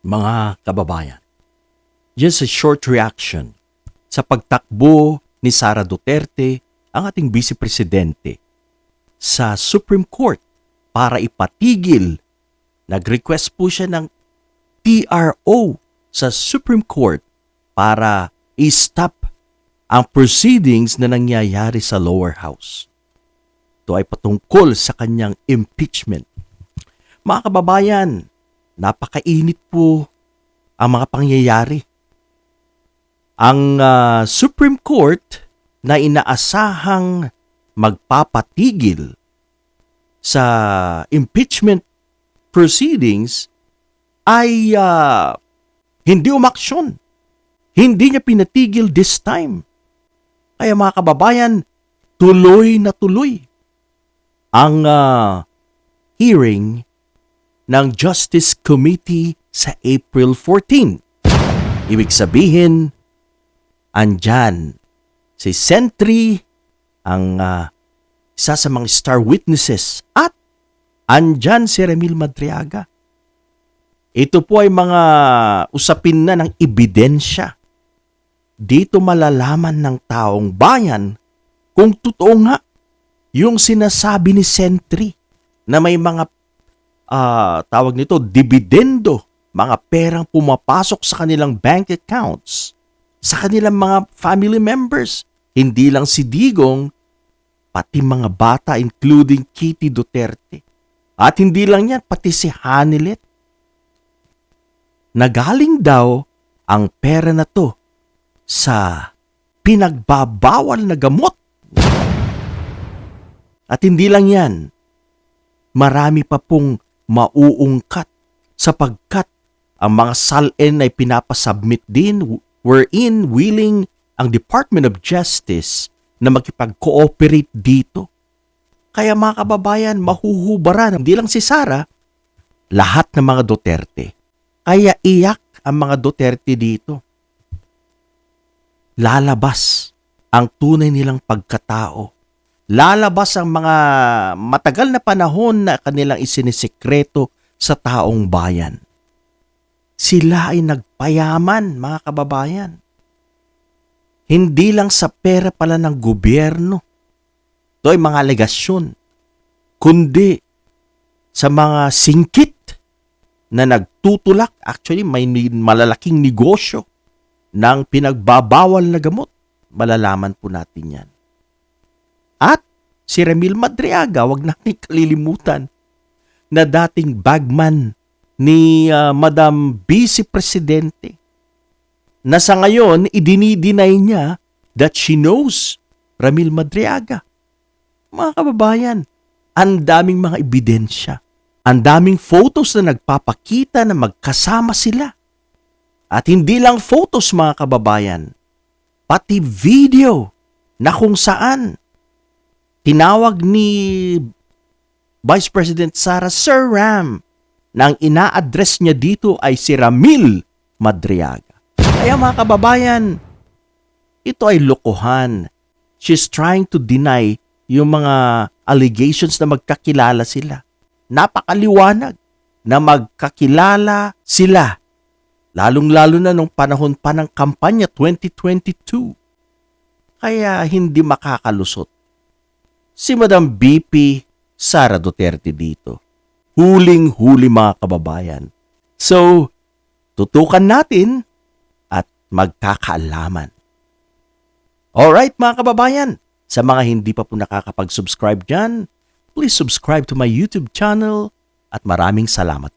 Mga kababayan, just a short reaction sa pagtakbo ni Sara Duterte, ang ating Vice Presidente, sa Supreme Court para ipatigil. Nag-request po siya ng TRO sa Supreme Court para i-stop ang proceedings na nangyayari sa lower house. Ito ay patungkol sa kanyang impeachment. Mga kababayan, napakainit po ang mga pangyayari. Ang Supreme Court na inaasahang magpapatigil sa impeachment proceedings ay hindi umaksyon. Hindi niya pinatigil this time. Kaya mga kababayan, tuloy na tuloy ang hearing ng Justice Committee sa April 14. Ibig sabihin, andyan si Sentry, ang isa sa mga star witnesses, at andyan si Ramil Madriaga. Ito po ay mga usapin na ng ebidensya. Dito malalaman ng taong bayan kung totoo nga yung sinasabi ni Sentry na may mga tawag nito, dividendo, mga perang pumapasok sa kanilang bank accounts, sa kanilang mga family members. Hindi lang si Digong, pati mga bata including Kitty Duterte. At hindi lang yan, pati si Hanilet. Nagaling daw ang pera na to sa pinagbabawal na gamot. At hindi lang yan, marami pa pong mauungkat sapagkat ang mga salin ay pinapasubmit din wherein willing ang Department of Justice na makipag-cooperate dito. Kaya mga kababayan, mahuhubaran hindi lang si Sara, lahat ng mga Duterte. Kaya iyak ang mga Duterte dito. Lalabas ang tunay nilang pagkatao. Lalabas ang mga matagal na panahon na kanilang isinisikreto sa taong bayan. Sila ay nagpayaman, mga kababayan. Hindi lang sa pera pala ng gobyerno. Ito ay mga alegasyon. Kundi sa mga singkit na nagtutulak. Actually, may malalaking negosyo ng pinagbabawal na gamot. Malalaman po natin yan. At si Ramil Madriaga, wag natin kalilimutan, na dating bagman ni Madam Vice Presidente, na sa ngayon, idinideny niya that she knows Ramil Madriaga. Mga kababayan, ang daming mga ebidensya, ang daming photos na nagpapakita na magkasama sila. At hindi lang photos, mga kababayan, pati video na kung saan tinawag ni Vice President Sara Sir Ram na ang ina-address niya dito ay si Ramil Madriaga. Kaya mga kababayan, ito ay lokohan. She's trying to deny yung mga allegations na magkakilala sila. Napakaliwanag na magkakilala sila. Lalong-lalo na nung panahon pa ng kampanya 2022. Kaya hindi makakalusot si Madam BP Sara Duterte dito. Huling-huli mga kababayan. So, tutukan natin at magkakaalaman. Alright mga kababayan, sa mga hindi pa po nakakapag-subscribe dyan, please subscribe to my YouTube channel at maraming salamat